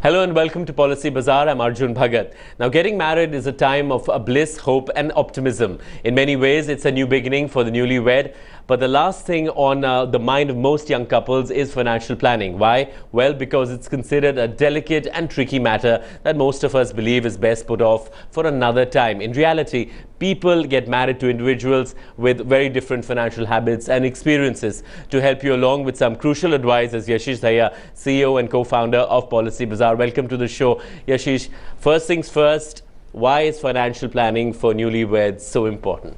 Hello and welcome to Policy Bazaar. I'm Arjun Bhagat. Now, getting married is a time of bliss, hope and optimism. In many ways, it's a new beginning for the newlywed. But the last thing on the mind of most young couples is financial planning. Why? Well, because it's considered a delicate and tricky matter that most of us believe is best put off for another time. In reality, people get married to individuals with very different financial habits and experiences. To help you along with some crucial advice is Yashish Dhaya, CEO and co-founder of Policy Bazaar. Welcome to the show, Yashish. First things first, why is financial planning for newlyweds so important?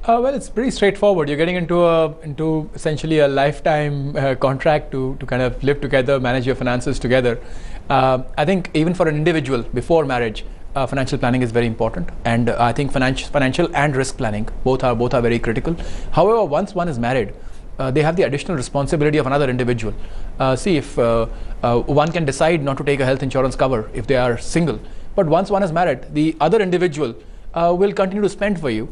Well, it's pretty straightforward. You're getting into essentially a lifetime contract to kind of live together, manage your finances together. I think even for an individual before marriage, financial planning is very important, and I think financial and risk planning both are very critical. However, once one is married, they have the additional responsibility of another individual. See, if one can decide not to take a health insurance cover if they are single, but once one is married, the other individual will continue to spend for you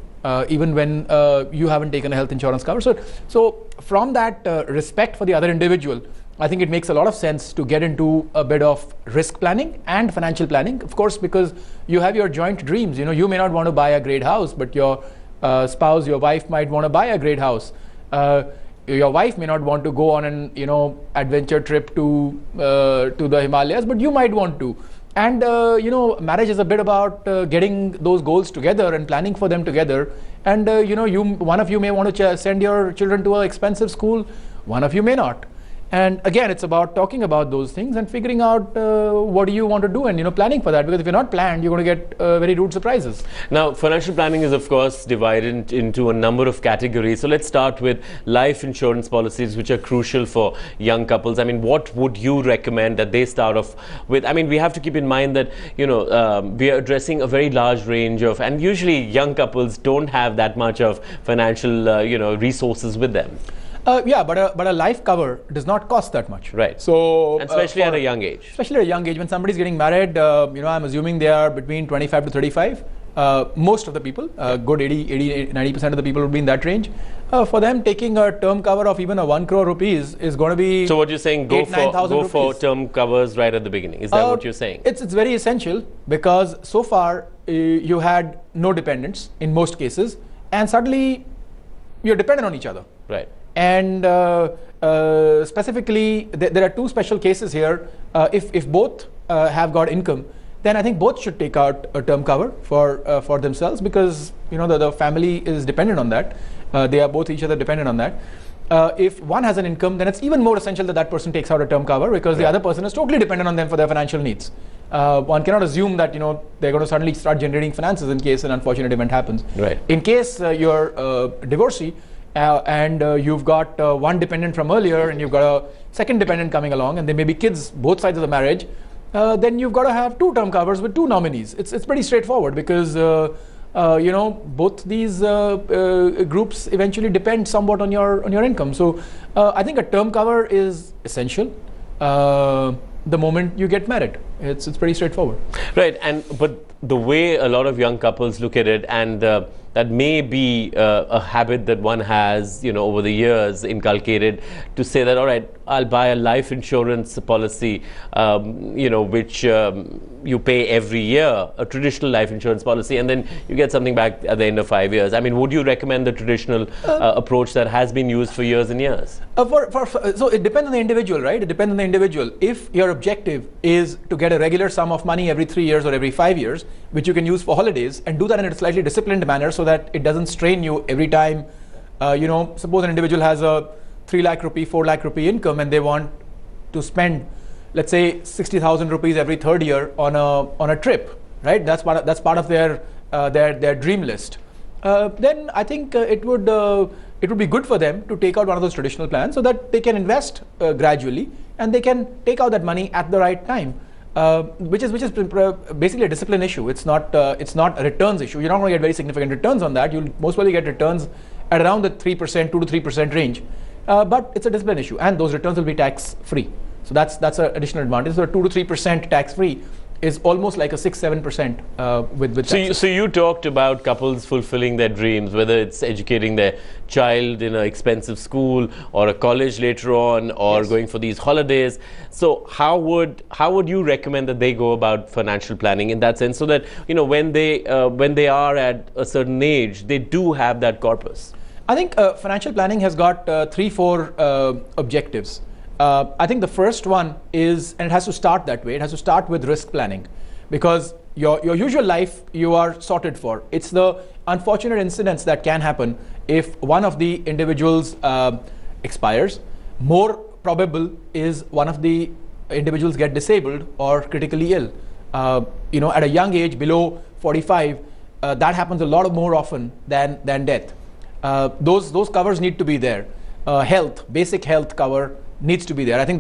even when you haven't taken a health insurance cover. So from that respect for the other individual, I think it makes a lot of sense to get into a bit of risk planning and financial planning, of course, because you have your joint dreams. You know, you may not want to buy a great house, but your spouse, your wife might want to buy a great house. Your wife may not want to go on an adventure trip to the Himalayas, but you might want to. And marriage is a bit about getting those goals together and planning for them together. And one of you may want to send your children to an expensive school, one of you may not. And again, it's about talking about those things and figuring out what do you want to do and planning for that, because if you're not planned, you're going to get very rude surprises. Now, financial planning is of course divided into a number of categories. So let's start with life insurance policies, which are crucial for young couples. I mean, what would you recommend that they start off with? I mean, we have to keep in mind that we are addressing a very large range of, and usually young couples don't have that much of financial resources with them. Yeah, but a life cover does not cost that much. Right. So, and especially at a young age. Especially at a young age, when somebody's getting married, I'm assuming they are between 25 to 35. Most of the people, good 90% of the people would be in that range. For them, taking a term cover of even a 1 crore rupees is going to be. So what you're saying, go for term covers right at the beginning. Is that what you're saying? It's very essential, because so far you had no dependents in most cases, and suddenly you're dependent on each other. Right. And specifically, there are two special cases here. If both have got income, then I think both should take out a term cover for themselves, because the family is dependent on that. They are both each other dependent on that. If one has an income, then it's even more essential that person takes out a term cover, because the other person is totally dependent on them for their financial needs. One cannot assume that they're going to suddenly start generating finances in case an unfortunate event happens. Right. In case you're a divorcee, and you've got one dependent from earlier, and you've got a second dependent coming along, and there may be kids both sides of the marriage, then you've got to have two term covers with two nominees. It's pretty straightforward, because both these groups eventually depend somewhat on your income. So I think a term cover is essential the moment you get married. It's pretty straightforward. Right. But the way a lot of young couples look at it, and that may be a habit that one has, over the years inculcated, to say that, all right, I'll buy a life insurance policy, which you pay every year, a traditional life insurance policy, and then you get something back at the end of 5 years. I mean, would you recommend the traditional approach that has been used for years and years? So it depends on the individual, right? It depends on the individual. If your objective is to get a regular sum of money every 3 years or every 5 years, which you can use for holidays, and do that in a slightly disciplined manner so that it doesn't strain you every time, suppose an individual has a 3 lakh rupee, 4 lakh rupee income, and they want to spend, let's say, 60,000 rupees every third year on a trip, right? That's part of their dream list. Then I think it would be good for them to take out one of those traditional plans, so that they can invest gradually, and they can take out that money at the right time. Which is basically a discipline issue. It's not a returns issue. You're not going to get very significant returns on that. You'll most probably get returns at around the 3%, 2 to 3% range. But it's a discipline issue, and those returns will be tax free. So that's an additional advantage. So 2 to 3% tax free is almost like a 6-7% with so you talked about couples fulfilling their dreams, whether it's educating their child in an expensive school or a college later on, or Yes. going for these holidays. So how would you recommend that they go about financial planning in that sense, so that when they are at a certain age, they do have that corpus? I think financial planning has got 3-4 objectives. I think the first one is, and it has to start that way, it has to start with risk planning, because your usual life you are sorted for. It's the unfortunate incidents that can happen if one of the individuals expires. More probable is one of the individuals get disabled or critically ill. At a young age, below 45, that happens a lot more often than death. Those covers need to be there. Basic health cover needs to be there. I think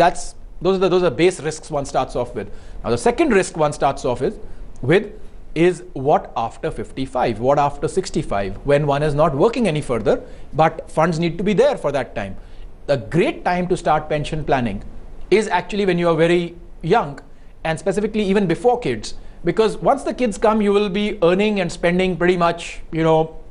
those are base risks one starts off with. Now the second risk one starts off with is what after 55, what after 65, when one is not working any further, but funds need to be there for that time. The great time to start pension planning is actually when you are very young, and specifically even before kids, because once the kids come, you will be earning and spending pretty much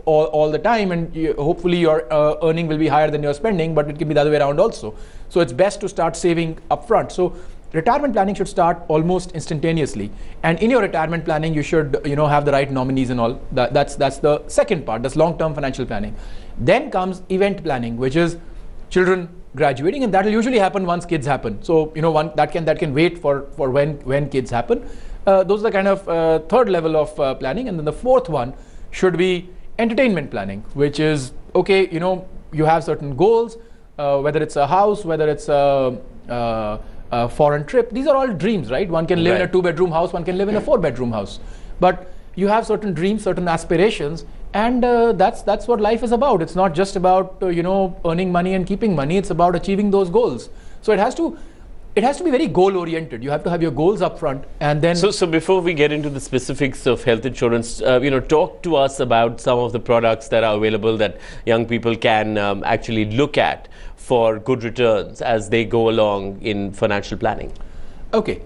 all the time, and hopefully your earning will be higher than your spending, but it can be the other way around also. So it's best to start saving upfront. So retirement planning should start almost instantaneously, and in your retirement planning you should have the right nominees and all. That's the second part. That's long-term financial planning. Then comes event planning, which is children graduating, and that will usually happen once kids happen. So one that can wait for when kids happen. Those are the kind of third level of planning. And then the fourth one should be entertainment planning, which is okay, you have certain goals, whether it's a house, whether it's a foreign trip. These are all dreams, right? One can live in a 2-bedroom house, one can live in a 4-bedroom house, but you have certain dreams, certain aspirations, and that's what life is about. It's not just about earning money and keeping money. It's about achieving those goals. So it has to be very goal oriented. You have to have your goals up front, and then so before we get into the specifics of health insurance, talk to us about some of the products that are available that young people can actually look at for good returns as they go along in financial planning. Okay,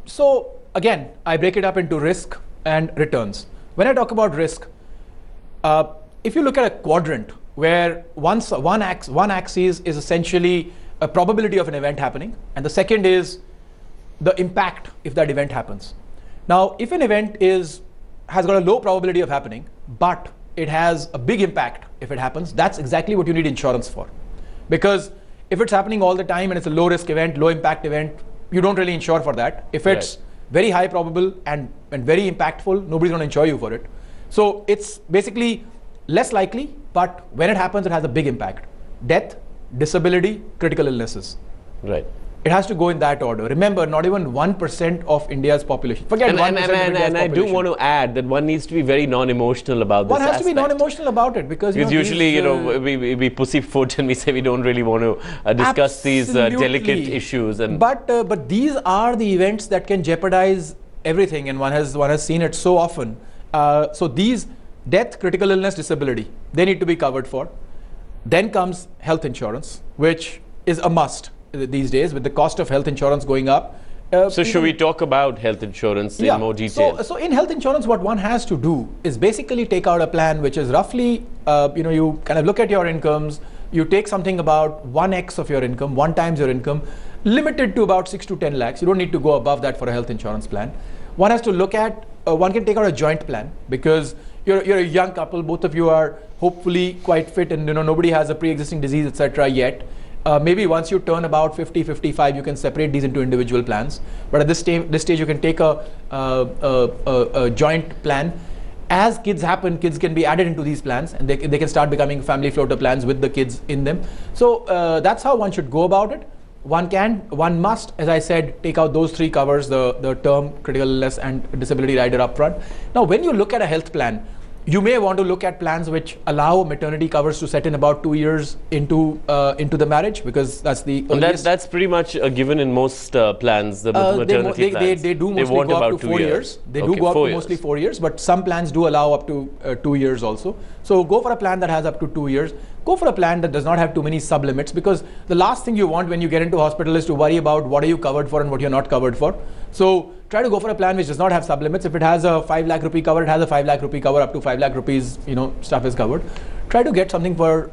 so again, I break it up into risk and returns. When I talk about risk, if you look at a quadrant where one axis is essentially a probability of an event happening, and the second is the impact if that event happens. Now, if an event has got a low probability of happening, but it has a big impact if it happens, that's exactly what you need insurance for. Because if it's happening all the time and it's a low risk event, low impact event, you don't really insure for that. If it's very high probable and very impactful, nobody's going to insure you for it. So it's basically less likely, but when it happens, it has a big impact. Death, disability, critical illnesses. Right. It has to go in that order. Remember, not even 1% of India's population. Forget 1% of India's population. I do want to add that one needs to be very non-emotional about this. One has to be non-emotional about it, because usually we pussyfoot and we say we don't really want to discuss these delicate issues. And but these are the events that can jeopardize everything, and one has seen it so often. So these death, critical illness, disability, they need to be covered for. Then comes health insurance, which is a must these days with the cost of health insurance going up. So should we talk about health insurance in more detail? So in health insurance, what one has to do is basically take out a plan which is roughly, you kind of look at your incomes, you take something about 1x of your income, 1 times your income, limited to about 6 to 10 lakhs. You don't need to go above that for a health insurance plan. One has to look at, one can take out a joint plan, because you're a young couple, both of you are hopefully quite fit, and nobody has a pre-existing disease, etc. yet. Maybe once you turn about 50, 55, you can separate these into individual plans. But at this stage, you can take a joint plan. As kids happen, kids can be added into these plans, and they can start becoming family floater plans with the kids in them. So that's how one should go about it. One must, as I said, take out those 3 covers, the term, critical illness, and disability rider up front. Now, when you look at a health plan, you may want to look at plans which allow maternity covers to set in about 2 years into the marriage, because that's the earliest. That's pretty much a given in most plans, the maternity plans. They do mostly go up to 4 years. They do go up to mostly 4 years, but some plans do allow up to 2 years also. So go for a plan that has up to 2 years. go for a plan that does not have too many sub-limits, because the last thing you want when you get into hospital is to worry about what are you covered for and what you're not covered for. So try to go for a plan which does not have sub-limits. If it has a 5 lakh rupee cover, it has a 5 lakh rupee cover. Up to 5 lakh rupees, stuff is covered. Try to get something for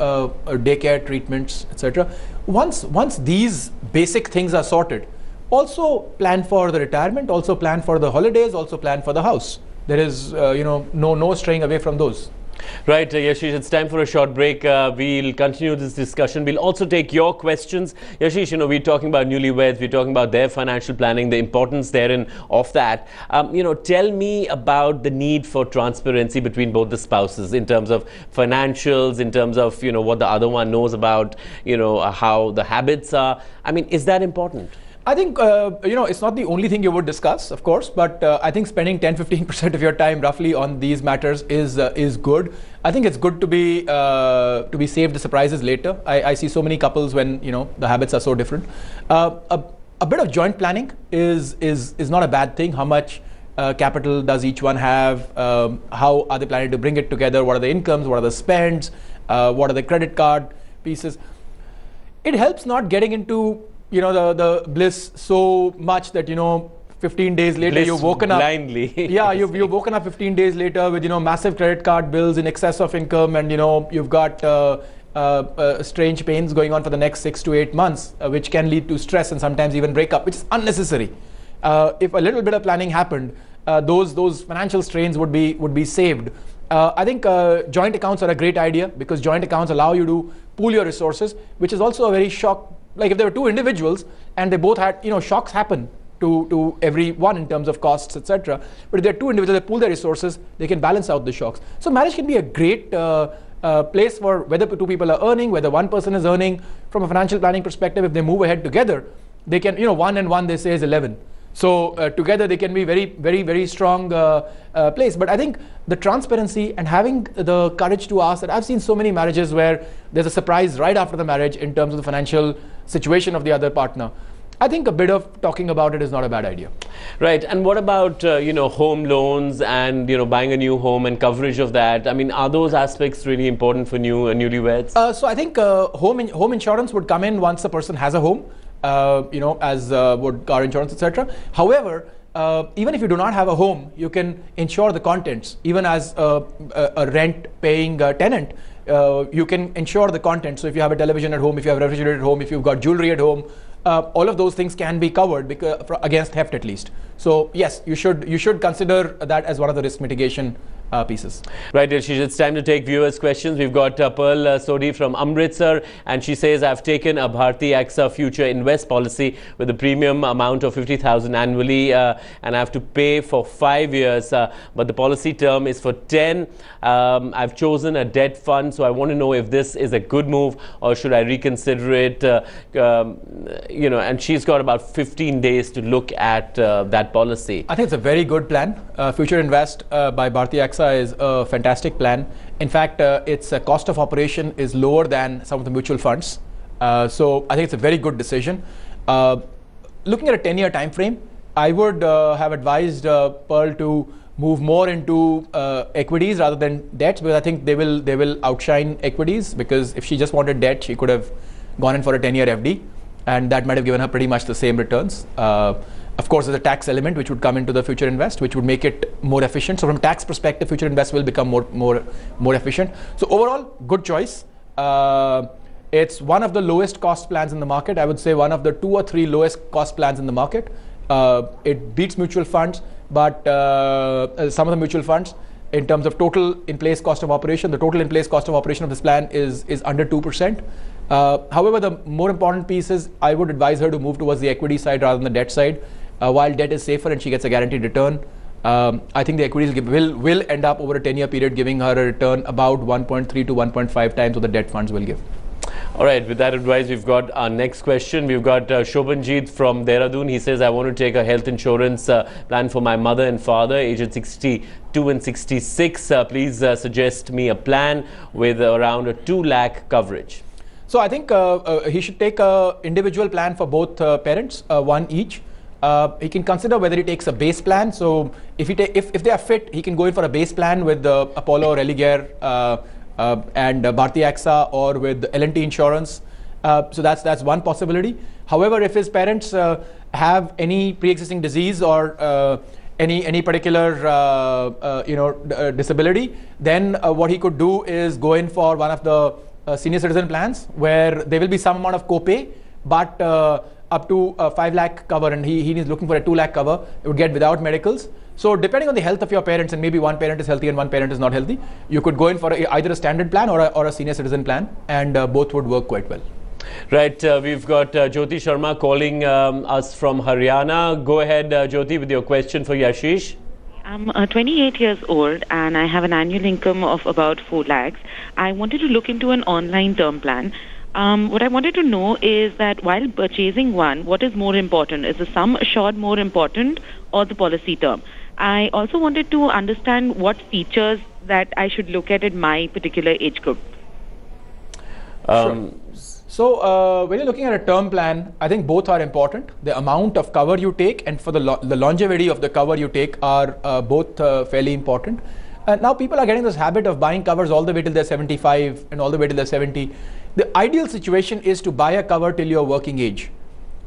daycare, treatments, etc. Once these basic things are sorted, also plan for the retirement, also plan for the holidays, also plan for the house. There is no straying away from those. Right, Yashish, it's time for a short break. We'll continue this discussion. We'll also take your questions. Yashish, we're talking about newlyweds, we're talking about their financial planning, the importance therein of that. Tell me about the need for transparency between both the spouses in terms of financials, in terms of, what the other one knows about, how the habits are. I mean, is that important? I think, it's not the only thing you would discuss, of course, but I think spending 10-15% of your time roughly on these matters is good. I think it's good to be saved the surprises later. I see so many couples when, the habits are so different. A bit of joint planning is not a bad thing. How much capital does each one have? How are they planning to bring it together? What are the incomes? What are the spends? What are the credit card pieces? It helps not getting into the bliss so much that 15 days later you've woken up blindly. Yeah, you've woken up 15 days later with massive credit card bills in excess of income, and you've got strange pains going on for the next 6 to 8 months, which can lead to stress and sometimes even breakup, which is unnecessary. If a little bit of planning happened, those financial strains would be saved. I think joint accounts are a great idea, because joint accounts allow you to pool your resources, which is also a very shock. Like if there were two individuals and they both had, shocks happen to everyone in terms of costs, etc. But if there are two individuals that pool their resources, they can balance out the shocks. So marriage can be a great place for whether two people are earning, whether one person is earning. From a financial planning perspective, if they move ahead together, they can, 1 and 1 they say is 11. So together they can be very, very, very strong place. But I think the transparency and having the courage to ask that, I've seen so many marriages where there's a surprise right after the marriage in terms of the financial situation of the other partner. I think a bit of talking about it is not a bad idea. Right. And what about, home loans and, buying a new home and coverage of that? I mean, are those aspects really important for newlyweds? So I think home insurance would come in once a person has a home, as would car insurance, etc. However, even if you do not have a home, you can insure the contents. Even as a rent-paying tenant, you can insure the contents. So if you have a television at home, if you have a refrigerator at home, if you've got jewelry at home, all of those things can be covered against theft at least. So yes, you should consider that as one of the risk mitigation pieces. Right, Yashish, it's time to take viewers' questions. We've got Pearl Sodhi from Amritsar, and she says, I've taken a Bharti AXA Future Invest policy with a premium amount of 50,000 annually, and I have to pay for 5 years, but the policy term is for 10. I've chosen a debt fund, so I want to know if this is a good move or should I reconsider it, and she's got about 15 days to look at that policy. I think it's a very good plan. Future Invest by Bharti AXA is a fantastic plan. In fact, its cost of operation is lower than some of the mutual funds. So I think it's a very good decision. Looking at a 10-year time frame, I would have advised Pearl to move more into equities rather than debts, because I think they will outshine equities. Because if she just wanted debt, she could have gone in for a 10-year FD, and that might have given her pretty much the same returns. Of course, there's a tax element which would come into the Future Invest, which would make it more efficient. So from tax perspective, Future Invest will become more efficient. So overall, good choice. It's one of the lowest cost plans in the market. I would say one of the 2 or 3 lowest cost plans in the market. It beats mutual funds, but some of the mutual funds, in terms of total in-place cost of operation, the total in-place cost of operation of this plan is under 2%. However, the more important piece is I would advise her to move towards the equity side rather than the debt side. While debt is safer and she gets a guaranteed return, I think the equities will end up over a 10-year period giving her a return about 1.3 to 1.5 times what the debt funds will give. All right, with that advice, we've got our next question. We've got Shobhanjeet from Dehradun. He says, I want to take a health insurance plan for my mother and father, aged 62 and 66. Please suggest me a plan with around a 2 lakh coverage. So I think he should take an individual plan for both parents, one each. He can consider whether he takes a base plan. So if they are fit, he can go in for a base plan with the Apollo or Religare and Bharti AXA or with L&T insurance. So that's one possibility. However, if his parents have any pre-existing disease or any particular disability, then what he could do is go in for one of the senior citizen plans where there will be some amount of copay, but up to 5 lakh cover, and he is looking for a 2 lakh cover. It would get without medicals. So depending on the health of your parents, and maybe one parent is healthy and one parent is not healthy, you could go in for either a standard plan or a senior citizen plan, and both would work quite well. Right, we've got Jyoti Sharma calling us from Haryana. Go ahead, Jyoti, with your question for Yashish. I'm 28 years old and I have an annual income of about 4 lakhs. I wanted to look into an online term plan. What I wanted to know is that while purchasing one, what is more important? Is the sum assured more important or the policy term? I also wanted to understand what features that I should look at in my particular age group. Sure. So when you're looking at a term plan, I think both are important. The amount of cover you take and for the longevity of the cover you take are both fairly important. Now people are getting this habit of buying covers all the way till they're 75 and all the way till they're 70. The ideal situation is to buy a cover till your working age.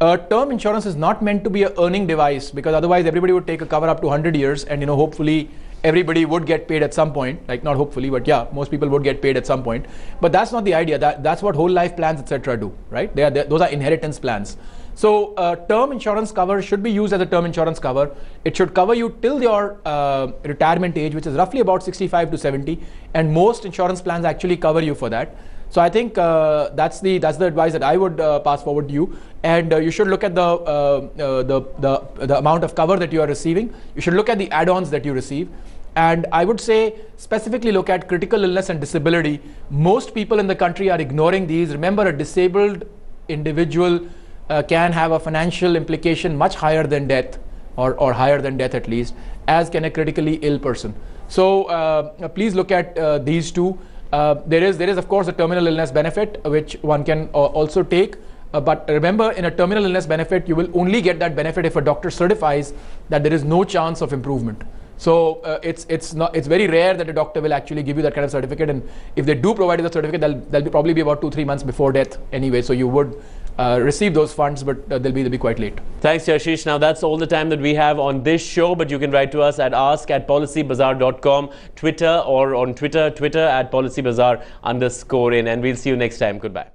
Term insurance is not meant to be an earning device, because otherwise everybody would take a cover up to 100 years and hopefully everybody would get paid at some point. Like, not hopefully, but yeah, most people would get paid at some point. But that's not the idea. That's what whole life plans, etc. do, right? Those are inheritance plans. So term insurance cover should be used as a term insurance cover. It should cover you till your retirement age, which is roughly about 65 to 70, and most insurance plans actually cover you for that. So I think that's the advice that I would pass forward to you. And you should look at the amount of cover that you are receiving. You should look at the add-ons that you receive. And I would say specifically look at critical illness and disability. Most people in the country are ignoring these. Remember, a disabled individual can have a financial implication much higher than death, or higher than death at least, as can a critically ill person. So please look at these two. There is of course a terminal illness benefit which one can also take, but remember, in a terminal illness benefit you will only get that benefit if a doctor certifies that there is no chance of improvement. So it's very rare that a doctor will actually give you that kind of certificate, and if they do provide you the certificate, they'll probably be about 2-3 months before death anyway, so you would receive those funds, but they'll be quite late. Thanks, Yashish. Now that's all the time that we have on this show, but you can write to us at ask@policybazaar.com, Twitter, or on Twitter at @policybazaar_in, and we'll see you next time. Goodbye.